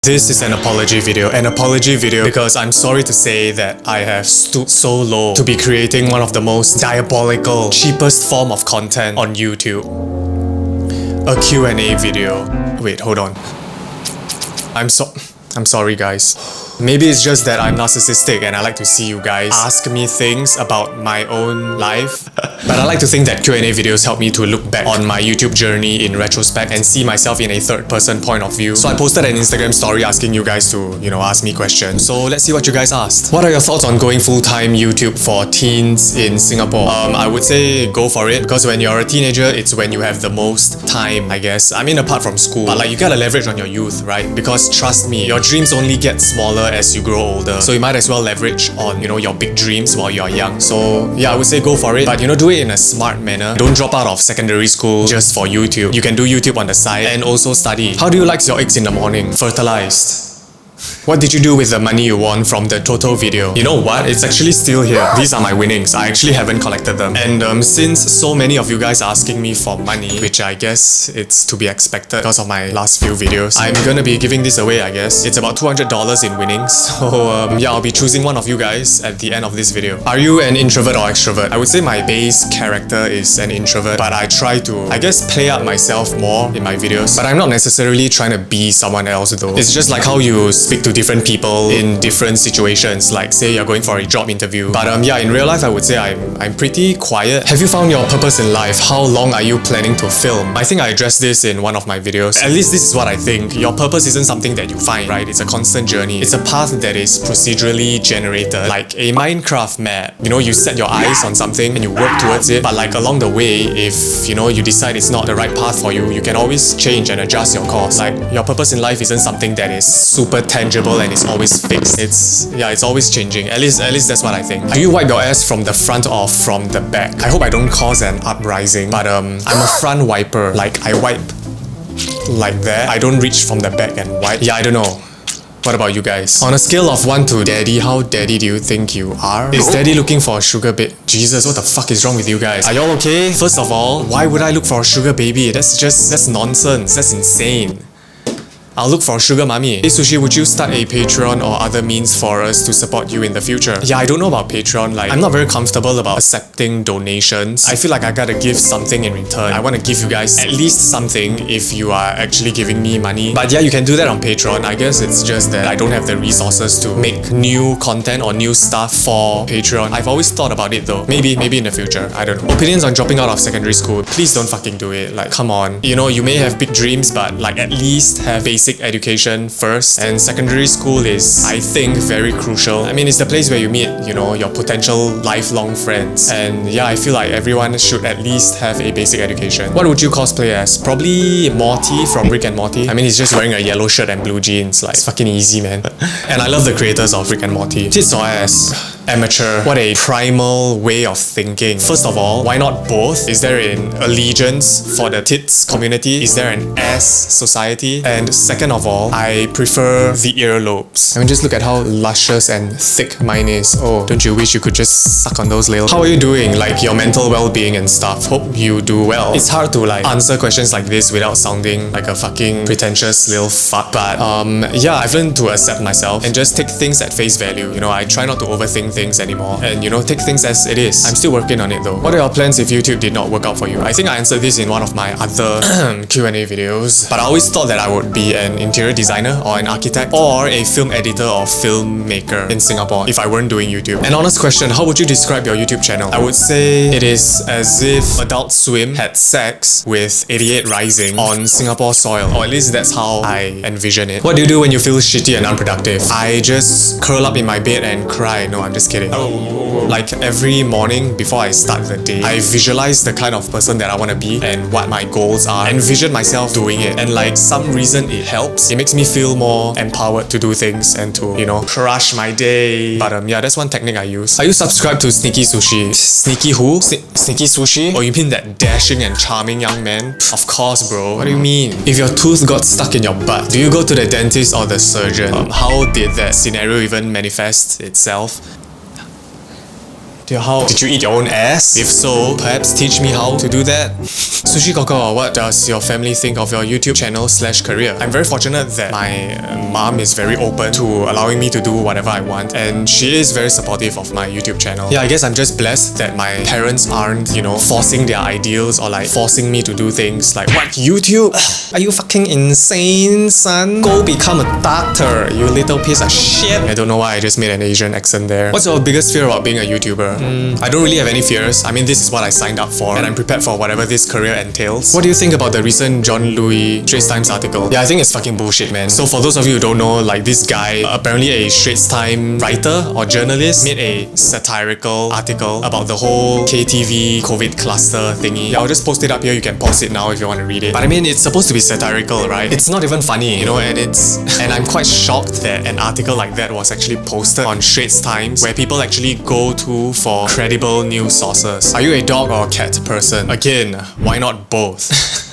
This is an apology video because I'm sorry to say that I have stooped so low to be creating one of the most diabolical, cheapest form of content on YouTube. A Q&A video. Wait, hold on. I'm sorry guys. Maybe it's just that I'm narcissistic and I like to see you guys ask me things about my own life. But I like to think that Q&A videos help me to look back on my YouTube journey in retrospect and see myself in a third-person point of view. So I posted an Instagram story asking you guys to, ask me questions. So let's see what you guys asked. What are your thoughts on going full-time YouTube for teens in Singapore? I would say go for it, because when you're a teenager, it's when you have the most time, I guess. I mean, apart from school. But you gotta leverage on your youth, right? Because trust me, your dreams only get smaller as you grow older. So you might as well leverage on, your big dreams while you're young. So yeah, I would say go for it. But do it in a smart manner. Don't drop out of secondary school just for YouTube. You can do YouTube on the side and also study. How do you like your eggs in the morning? Fertilized. What did you do with the money you won from the Toto video? You know what? It's actually still here. These are my winnings. I actually haven't collected them. And since so many of you guys are asking me for money, which I guess it's to be expected because of my last few videos, I'm gonna be giving this away, I guess. It's about $200 in winnings. So yeah, I'll be choosing one of you guys at the end of this video. Are you an introvert or extrovert? I would say my base character is an introvert, but I try to, I guess, play up myself more in my videos. But I'm not necessarily trying to be someone else though. It's just like how you speak to different people in different situations, like say you're going for a job interview. But yeah, in real life I would say I'm pretty quiet. Have you found your purpose in life? How long are you planning to film? I think I addressed this in one of my videos. At least this is what I think. Your purpose isn't something that you find, right? It's a constant journey. It's a path that is procedurally generated, like a Minecraft map. You set your eyes on something and you work towards it, but along the way, if you decide it's not the right path for you, you can always change and adjust your course. Your purpose in life isn't something that is super tangible and it's always fixed. It's always changing. At least that's what I think. Do you wipe your ass from the front or from the back? I hope I don't cause an uprising, but I'm a front wiper. I wipe like that. I don't reach from the back and wipe. Yeah, I don't know. What about you guys? On a scale of 1 to daddy, how daddy do you think you are? Is daddy looking for a sugar baby? Jesus, what the fuck is wrong with you guys? Are y'all okay? First of all, why would I look for a sugar baby? That's nonsense. That's insane. I'll look for a sugar mommy. Hey Sushi, would you start a Patreon or other means for us to support you in the future? Yeah, I don't know about Patreon. I'm not very comfortable about accepting donations. I feel like I gotta give something in return. I want to give you guys at least something if you are actually giving me money. But yeah, you can do that on Patreon. I guess it's just that I don't have the resources to make new content or new stuff for Patreon. I've always thought about it though. Maybe in the future. I don't know. Opinions on dropping out of secondary school. Please don't fucking do it. Come on. You may have big dreams, but at least have basic education first. And secondary school is, I think, very crucial. I mean, it's the place where you meet, your potential lifelong friends. And yeah, I feel like everyone should at least have a basic education. What would you cosplay as? Probably Morty from Rick and Morty. I mean, he's just wearing a yellow shirt and blue jeans. It's fucking easy, man. And I love the creators of Rick and Morty. Tits or ass? Amateur. What a primal way of thinking. First of all, why not both? Is there an allegiance for the tits community? Is there an ass society? And second of all, I prefer the earlobes. I mean, just look at how luscious and thick mine is. Oh, don't you wish you could just suck on those little? How are you doing? Your mental well-being and stuff. Hope you do well. It's hard to answer questions like this without sounding like a fucking pretentious little fuck. But yeah, I've learned to accept myself and just take things at face value. I try not to overthink things anymore and take things as it is. I'm still working on it though. What are your plans if YouTube did not work out for you? I think I answered this in one of my other Q&A videos, but I always thought that I would be an interior designer or an architect or a film editor or filmmaker in Singapore if I weren't doing YouTube. An honest question, how would you describe your YouTube channel? I would say it is as if Adult Swim had sex with 88 Rising on Singapore soil, or at least that's how I envision it. What do you do when you feel shitty and unproductive? I just curl up in my bed and cry. No, I'm just kidding. Every morning before I start the day, I visualize the kind of person that I want to be and what my goals are and envision myself doing it. And some reason it helps. It makes me feel more empowered to do things and to, crush my day. But yeah, that's one technique I use. Are you subscribed to Sneaky Sushi? Sneaky who? Sneaky Sushi? Oh, you mean that dashing and charming young man? Of course, bro. What do you mean? If your tooth got stuck in your butt, do you go to the dentist or the surgeon? How did that scenario even manifest itself? How? Did you eat your own ass? If so, perhaps teach me how to do that. Sushi Koko, what does your family think of your YouTube channel / career? I'm very fortunate that my mom is very open to allowing me to do whatever I want, and she is very supportive of my YouTube channel. Yeah, I guess I'm just blessed that my parents aren't, you know, forcing their ideals or like forcing me to do things like, what, YouTube? Are you fucking insane, son? Go become a doctor, you little piece of shit. I don't know why I just made an Asian accent there. What's your biggest fear about being a YouTuber? I don't really have any fears. I mean, this is what I signed up for, and I'm prepared for whatever this career entails. What do you think about the recent John Louis Straits Times article? Yeah, I think it's fucking bullshit, man. So for those of you who don't know, like this guy, apparently a Straits Times writer or journalist, made a satirical article about the whole KTV COVID cluster thingy. Yeah, I'll just post it up here. You can pause it now if you want to read it. But I mean, it's supposed to be satirical, right? It's not even funny, you know, and I'm quite shocked that an article like that was actually posted on Straits Times, where people actually go to for credible news sources. Are you a dog or a cat person? Again, why not both?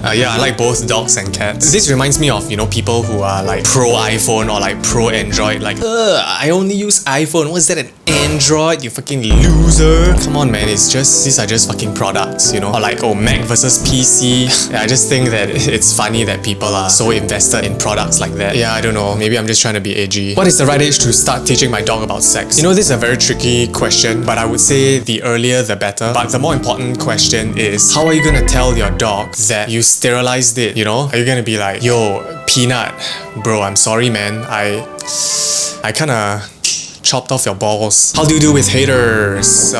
Yeah, I like both dogs and cats. This reminds me of, you know, people who are like pro iPhone or like pro Android. Like, I only use iPhone. What's that, an Android? You fucking loser. Come on, man. These are just fucking products, you know? Or like, oh, Mac versus PC. Yeah, I just think that it's funny that people are so invested in products like that. Yeah, I don't know. Maybe I'm just trying to be edgy. What is the right age to start teaching my dog about sex? You know, this is a very tricky question, but I would say the earlier the better. But the more important question is, how are you gonna tell your dog that you sterilized it, you know? Are you gonna be like, yo, Peanut, bro, I'm sorry, man. I kinda chopped off your balls. How do you do with haters?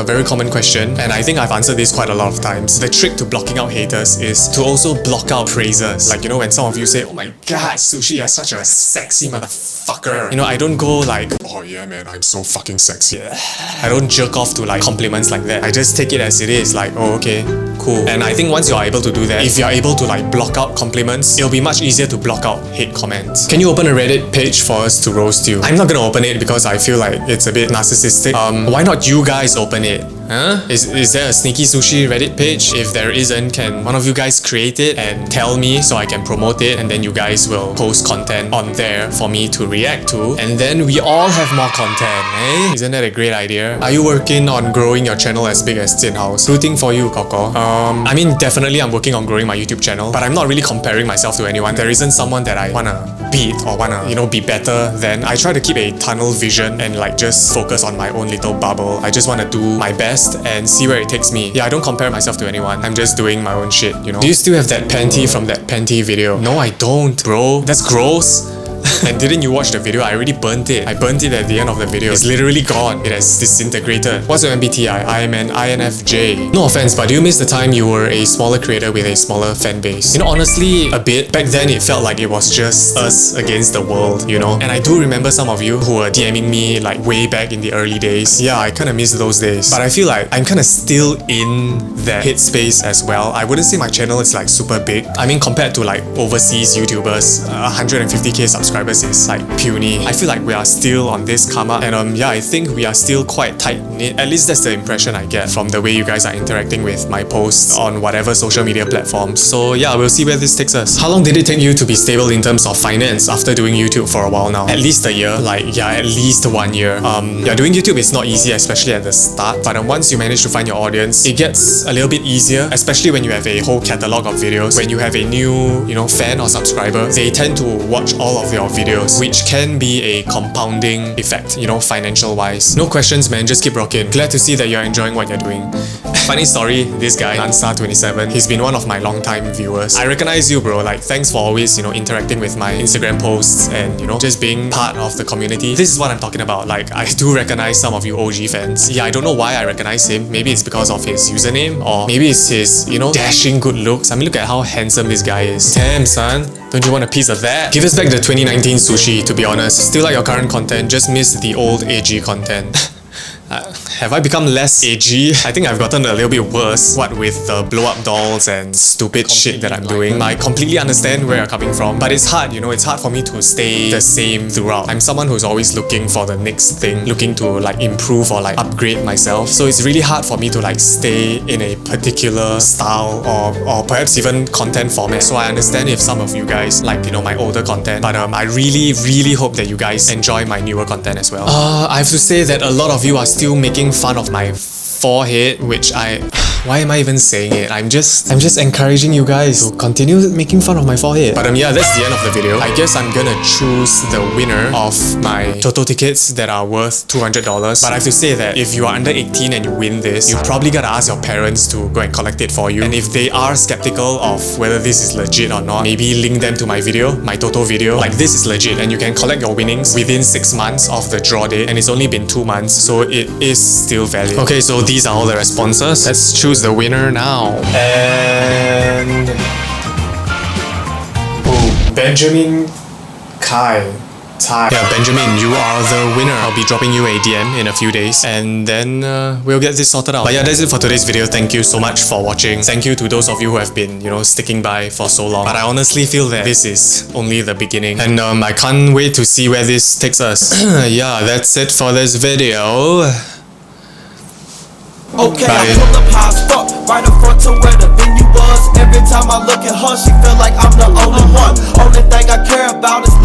Very common question, and I think I've answered this quite a lot of times. The trick to blocking out haters is to also block out praisers. Like, you know, when some of you say, oh my god, Sushi, you're such a sexy motherfucker. You know, I don't go like, oh yeah, man, I'm so fucking sexy. I don't jerk off to like compliments like that. I just take it as it is, like, oh, okay, cool. And I think once you're able to do that, if you're able to like block out compliments, it'll be much easier to block out hate comments. Can you open a Reddit page for us to roast you? I'm not gonna open it because I feel like it's a bit narcissistic. Why not you guys open it? Huh? Is there a Sneaky Sushi Reddit page? If there isn't, can one of you guys create it and tell me so I can promote it, and then you guys will post content on there for me to react to, and then we all have more content, eh? Isn't that a great idea? Are you working on growing your channel as big as Jin House? Rooting for you, Coco. I mean, definitely I'm working on growing my YouTube channel, but I'm not really comparing myself to anyone. There isn't someone that I wanna beat or wanna, you know, be better than. I try to keep a tunnel vision and like just focus on my own little bubble. I just wanna do my best and see where it takes me. Yeah, I don't compare myself to anyone. I'm just doing my own shit, you know? Do you still have that panty from that panty video? No, I don't, bro. That's gross. And didn't you watch the video? I already burnt it. I burnt it at the end of the video. It's literally gone. It has disintegrated. What's your MBTI? I am an INFJ. No offense, but do you miss the time you were a smaller creator with a smaller fan base? You know, honestly, a bit. Back then, it felt like it was just us against the world, you know? And I do remember some of you who were DMing me like way back in the early days. Yeah, I kind of miss those days. But I feel like I'm kind of still in that headspace as well. I wouldn't say my channel is like super big. I mean, compared to like overseas YouTubers, 150k subscribers is like puny. I feel like we are still on this come up, and yeah, I think we are still quite tight-knit. At least that's the impression I get from the way you guys are interacting with my posts on whatever social media platforms. So yeah, we'll see where this takes us. How long did it take you to be stable in terms of finance after doing YouTube for a while now? At least a year. Like, yeah, at least 1 year. Yeah, doing YouTube is not easy, especially at the start, but once you manage to find your audience, it gets a little bit easier, especially when you have a whole catalog of videos. When you have a new, you know, fan or subscriber, they tend to watch all of your videos, which can be a compounding effect, you know, financial wise. No questions, man, just keep rocking. Glad to see that you're enjoying what you're doing. Funny story, this guy, Ansar27, he's been one of my long-time viewers. I recognize you, bro. Like, thanks for always, you know, interacting with my Instagram posts and, you know, just being part of the community. This is what I'm talking about. Like, I do recognize some of you OG fans. Yeah, I don't know why I recognize him. Maybe it's because of his username, or maybe it's his, you know, dashing good looks. I mean, look at how handsome this guy is. Damn, son. Don't you want a piece of that? Give us back the 2019 Sushi, to be honest. Still like your current content, just miss the old AG content. Have I become less edgy? I think I've gotten a little bit worse. What with the blow-up dolls and stupid shit that I'm doing. I completely understand where you're coming from, but it's hard, you know, it's hard for me to stay the same throughout. I'm someone who's always looking for the next thing, looking to like improve or like upgrade myself. So it's really hard for me to like stay in a particular style or perhaps even content format. So I understand if some of you guys like, you know, my older content, but I really hope that you guys enjoy my newer content as well. I have to say that a lot of you are still making making fun of my forehead, which why am I even saying it? I'm just encouraging you guys to continue making fun of my forehead. But yeah, that's the end of the video. I guess I'm gonna choose the winner of my Toto tickets that are worth $200. But I have to say that if you are under 18 and you win this, you probably gotta ask your parents to go and collect it for you. And if they are skeptical of whether this is legit or not, maybe link them to my video, my Toto video. Like, this is legit and you can collect your winnings within 6 months of the draw date, and it's only been 2 months, so it is still valid. Okay, so these are all the responses. Let's choose the winner now. And boom, Benjamin Kai. Yeah, Benjamin, you are the winner. I'll be dropping you a DM in a few days, and then we'll get this sorted out. But yeah, that's it for today's video. Thank you so much for watching. Thank you to those of you who have been, sticking by for so long. But I honestly feel that this is only the beginning, and I can't wait to see where this takes us. Yeah, that's it for this video. Okay, Bye. I pull up high spot, right in front to where the venue was. Every time I look at her, she feel like I'm the only one. Only thing I care about is